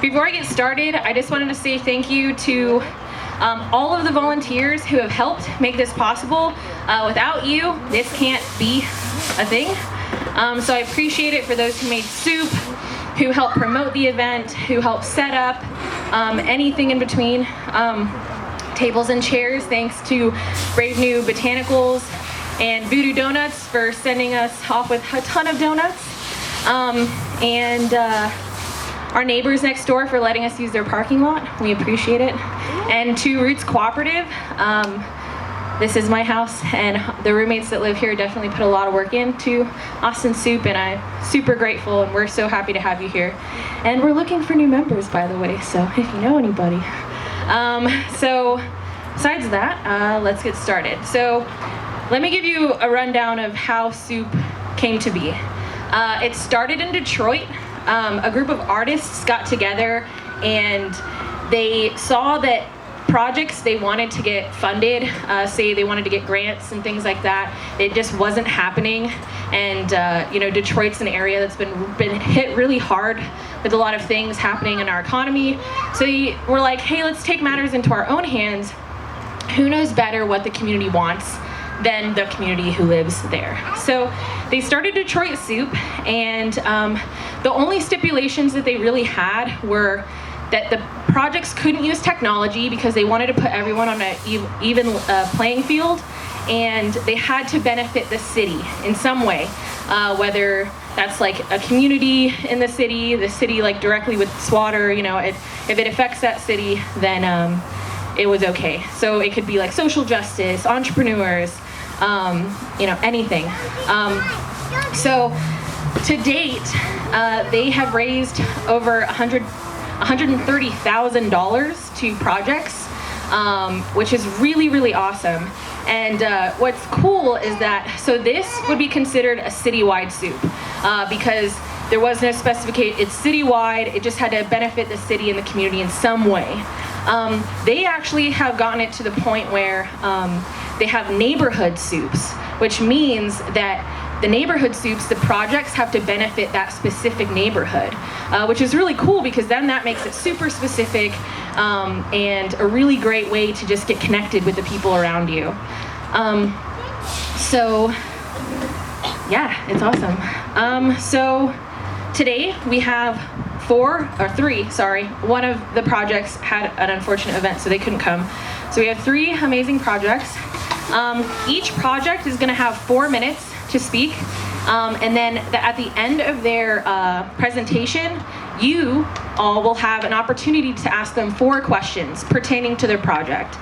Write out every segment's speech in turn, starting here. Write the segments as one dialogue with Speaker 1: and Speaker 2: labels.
Speaker 1: Before I get started, I just wanted to say thank you to all of the volunteers who have helped make this possible. Without you, this can't be a thing. So I appreciate it for those who made soup, who helped promote the event, who helped set up, anything in between. Tables and chairs, thanks to Brave New Botanicals and Voodoo Donuts for sending us off with a ton of donuts. And our neighbors next door for letting us use their parking lot. We appreciate it. And to Roots Cooperative. This is my house, and the roommates that live here definitely put a lot of work into Austin Soup, and I'm super grateful, and we're so happy to have you here. And we're looking for new members, by the way, so if you know anybody. So besides that, let's get started. So let me give you a rundown of how Soup came to be. It started in Detroit. A group of artists got together and they saw that projects they wanted to get funded, say they wanted to get grants and things like that, it just wasn't happening. And you know, Detroit's an area that's been hit really hard with a lot of things happening in our economy. So we're like, hey, let's take matters into our own hands. Who knows better what the community wants than the community who lives there? So they started Detroit Soup, and the only stipulations that they really had were that the projects couldn't use technology because they wanted to put everyone on an even playing field, and they had to benefit the city in some way, whether that's like a community in the city like directly with its water, you know, if it affects that city, then it was okay. So it could be like social justice, entrepreneurs, you know, anything. So to date, they have raised over $130,000 to projects, which is really, really awesome. And what's cool is that, so this would be considered a citywide soup because there was no specification, it's citywide, it just had to benefit the city and the community in some way. They actually have gotten it to the point where they have neighborhood soups, which means that the neighborhood soups, the projects have to benefit that specific neighborhood, which is really cool because then that makes it super specific and a really great way to just get connected with the people around you. So yeah, it's awesome. So today we have three. One of the projects had an unfortunate event, so they couldn't come. So we have three amazing projects. Each project is gonna have 4 minutes to speak, and then at the end of their presentation, you all will have an opportunity to ask them 4 questions pertaining to their project.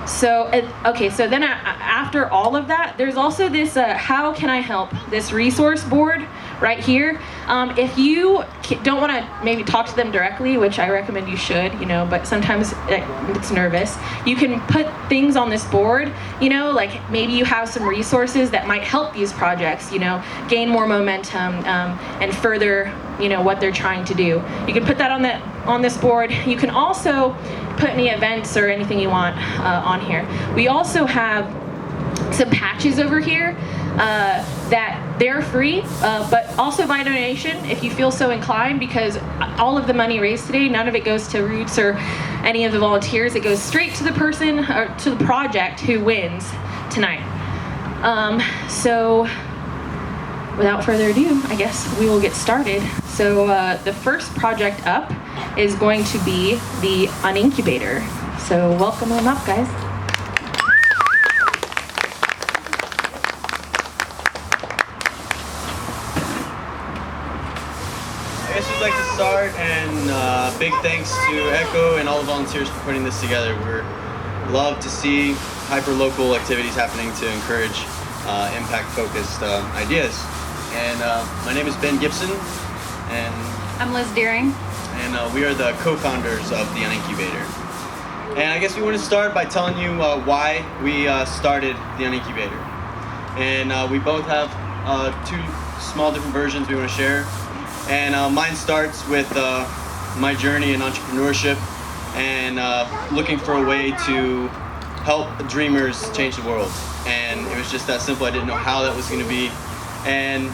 Speaker 1: So then after all of that, there's also this how can I help, this resource board right here. If you don't want to maybe talk to them directly, which I recommend you should, you know, but sometimes it's nervous, you can put things on this board, you know, like maybe you have some resources that might help these projects, you know, gain more momentum and further, you know, what they're trying to do. You can put that on this board. You can also put any events or anything you want on here. We also have some patches over here that they're free, but also by donation if you feel so inclined, because all of the money raised today, none of it goes to Roots or any of the volunteers. It goes straight to the person or to the project who wins tonight. So without further ado, I guess we will get started. So the first project up is going to be the UnIncubater. So welcome them up, guys.
Speaker 2: I guess we'd like to start, and big thanks to Echo and all the volunteers for putting this together. We're love to see hyper-local activities happening to encourage impact-focused ideas. And my name is Ben Gibson, and
Speaker 3: I'm Liz Deering.
Speaker 2: And we are the co-founders of the UnIncubater. And I guess we want to start by telling you why we started the UnIncubater. And we both have 2 small different versions we want to share. And mine starts with my journey in entrepreneurship and looking for a way to help dreamers change the world. And it was just that simple. I didn't know how that was going to be. And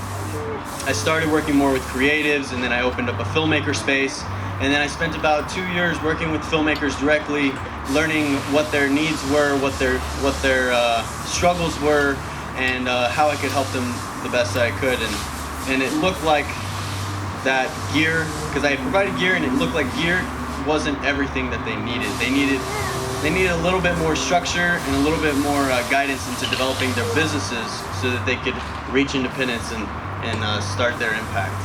Speaker 2: I started working more with creatives, and then I opened up a filmmaker space. And then I spent about 2 years working with filmmakers directly, learning what their needs were, what their struggles were, and how I could help them the best that I could. And it looked like that gear, because I provided gear, and it looked like gear wasn't everything that they needed. They needed a little bit more structure and a little bit more guidance into developing their businesses so that they could reach independence and start their impact.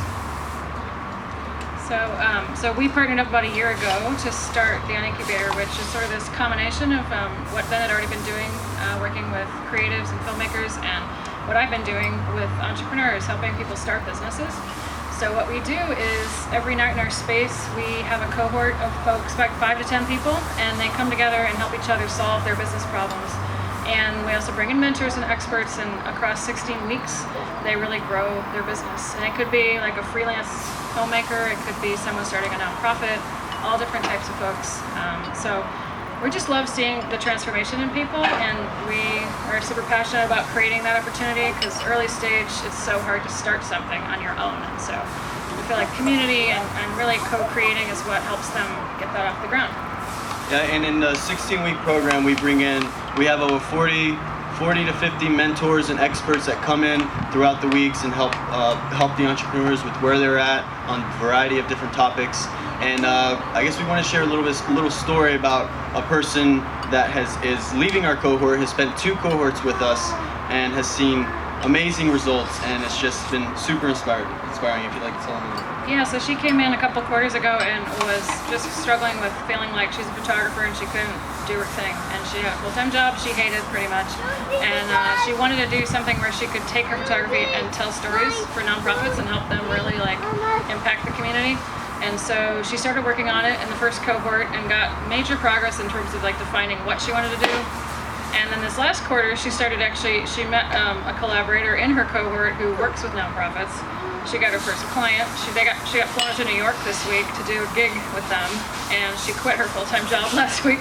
Speaker 3: So we partnered up about a year ago to start the UnIncubater, which is sort of this combination of what Ben had already been doing, working with creatives and filmmakers, and what I've been doing with entrepreneurs, helping people start businesses. So what we do is every night in our space, we have a cohort of folks, about 5 to 10 people, and they come together and help each other solve their business problems. And we also bring in mentors and experts, and across 16 weeks, they really grow their business. And it could be like a freelance filmmaker, it could be someone starting a nonprofit, all different types of folks. So we just love seeing the transformation in people, and we are super passionate about creating that opportunity, because early stage, it's so hard to start something on your own. And so we feel like community and really co-creating is what helps them get that off the ground.
Speaker 2: Yeah, and in the 16-week program, we have over 40 to 50 mentors and experts that come in throughout the weeks and help the entrepreneurs with where they're at on a variety of different topics. And I guess we want to share a little story about a person that is leaving our cohort, has spent 2 cohorts with us, and has seen amazing results, and it's just been super inspiring. If you'd like to tell them.
Speaker 3: Yeah, so she came in a couple quarters ago and was just struggling with feeling like she's a photographer and she couldn't do her thing. And she had a full-time job she hated pretty much. And she wanted to do something where she could take her photography and tell stories for nonprofits and help them really impact the community. And so she started working on it in the first cohort and got major progress in terms of defining what she wanted to do. And then this last quarter, she met a collaborator in her cohort who works with nonprofits. She got her first client. She got flown to New York this week to do a gig with them, and she quit her full-time job last week.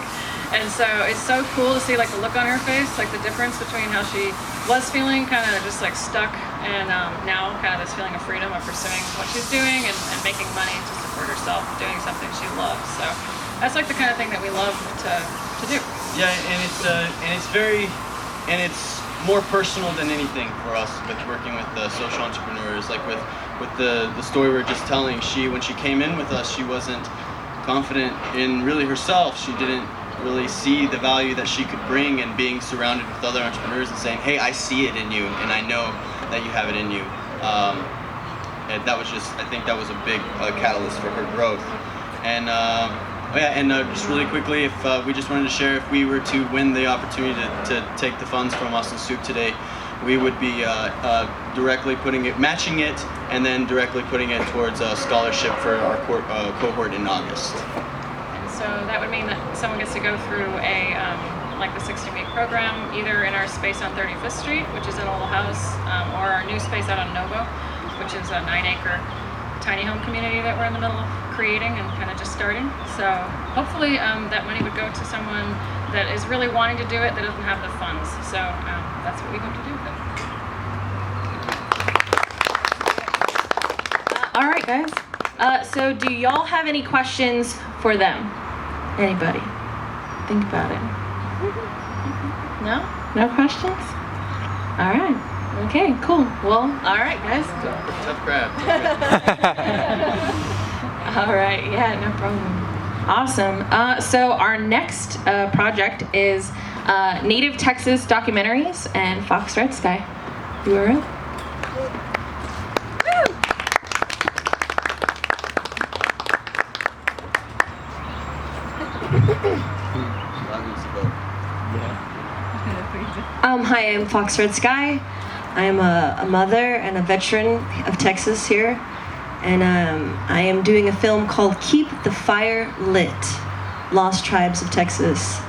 Speaker 3: And so it's so cool to see the look on her face, the difference between how she was feeling kind of just stuck, and now kind of this feeling of freedom of pursuing what she's doing and making money to support herself, doing something she loves. So that's the kind of thing that we love to do.
Speaker 2: Yeah, and it's more personal than anything for us with working with the social entrepreneurs. With the story we were just telling, when she came in with us, she wasn't confident in really herself. She didn't really see the value that she could bring in being surrounded with other entrepreneurs and saying, hey, I see it in you, and I know that you have it in you. And that was I think that was a big catalyst for her growth. And just really quickly, if we just wanted to share, if we were to win the opportunity to take the funds from Austin Soup today, we would be directly matching it, and then directly putting it towards a scholarship for our cohort in August.
Speaker 3: So that would mean that someone gets to go through the 16-week program, either in our space on 35th Street, which is in a little house, or our new space out on Novo, which is a 9-acre tiny home community that we're in the middle of creating and kind of just starting. So hopefully that money would go to someone that is really wanting to do it that doesn't have the funds. So that's what we hope to do with it.
Speaker 1: All right, guys. So do y'all have any questions for them? Anybody? Think about it. No? No questions? All right. Okay, cool. Well, all right, guys.
Speaker 2: Tough crowd.
Speaker 1: All right, yeah, no problem. Awesome. So our next project is Native Texas Documentaries and Fox Redsky. URL. Hi, I'm Fox Redsky. I'm a mother and a veteran of Texas here, and I am doing a film called Keep the Fire Lit, Lost Tribes of Texas.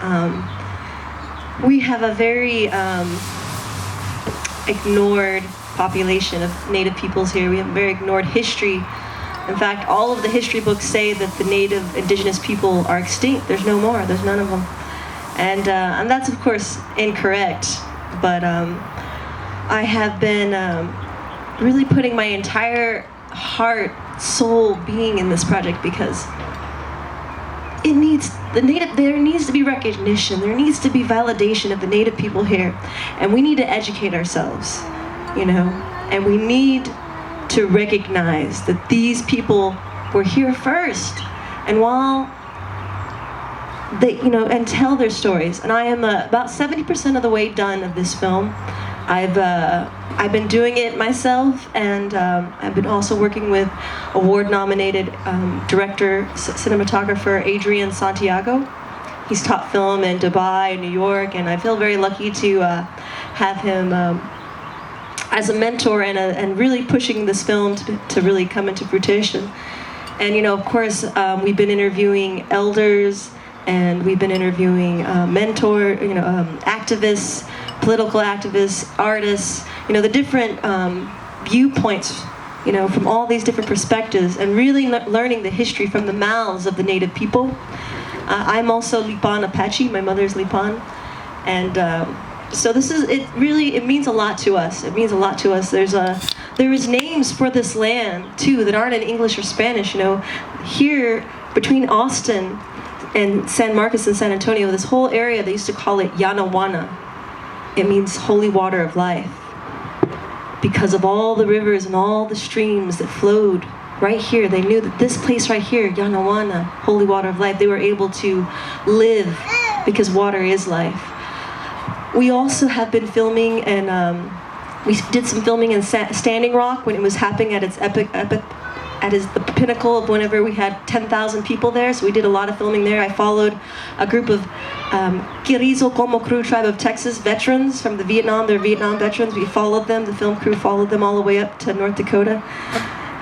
Speaker 1: We have a very ignored population of Native peoples here. We have a very ignored history. In fact, all of the history books say that the Native indigenous people are extinct. There's no more. There's none of them. And that's, of course, incorrect. But I have been
Speaker 4: really putting my entire heart, soul, being in this project because there needs to be recognition, there needs to be validation of the Native people here, and we need to educate ourselves, and we need to recognize that these people were here first, and while they, and tell their stories. And I am about 70% of the way done of this film. I've been doing it myself, and I've been also working with award-nominated director, cinematographer Adrian Santiago. He's taught film in Dubai and New York, and I feel very lucky to have him as a mentor and really pushing this film to really come into fruition. And of course, we've been interviewing elders, and we've been interviewing activists, political activists, artists, the different viewpoints, from all these different perspectives, and really learning the history from the mouths of the Native people. I'm also Lipan Apache, my mother's Lipan, and so it means a lot to us. It means a lot to us. There is names for this land too that aren't in English or Spanish. Here between Austin and San Marcos and San Antonio, this whole area, they used to call it Yanawana. It means holy water of life, because of all the rivers and all the streams that flowed right here. They knew that this place right here, Yanawana, holy water of life, they were able to live because water is life. We also have been filming, and we did some filming in Standing Rock when it was happening at its the pinnacle of whenever we had 10,000 people there. So we did a lot of filming there. I followed a group of Kirizo Como Crew tribe of Texas veterans from the Vietnam. They're Vietnam veterans. We followed them. The film crew followed them all the way up to North Dakota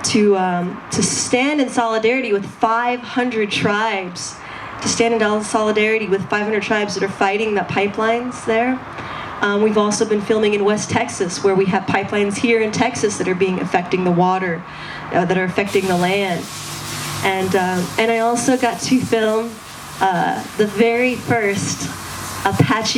Speaker 4: to stand in solidarity with 500 tribes. To stand in solidarity with 500 tribes that are fighting the pipelines there. We've also been filming in West Texas, where we have pipelines here in Texas that are affecting the water, that are affecting the land. And I also got to film the very first Apache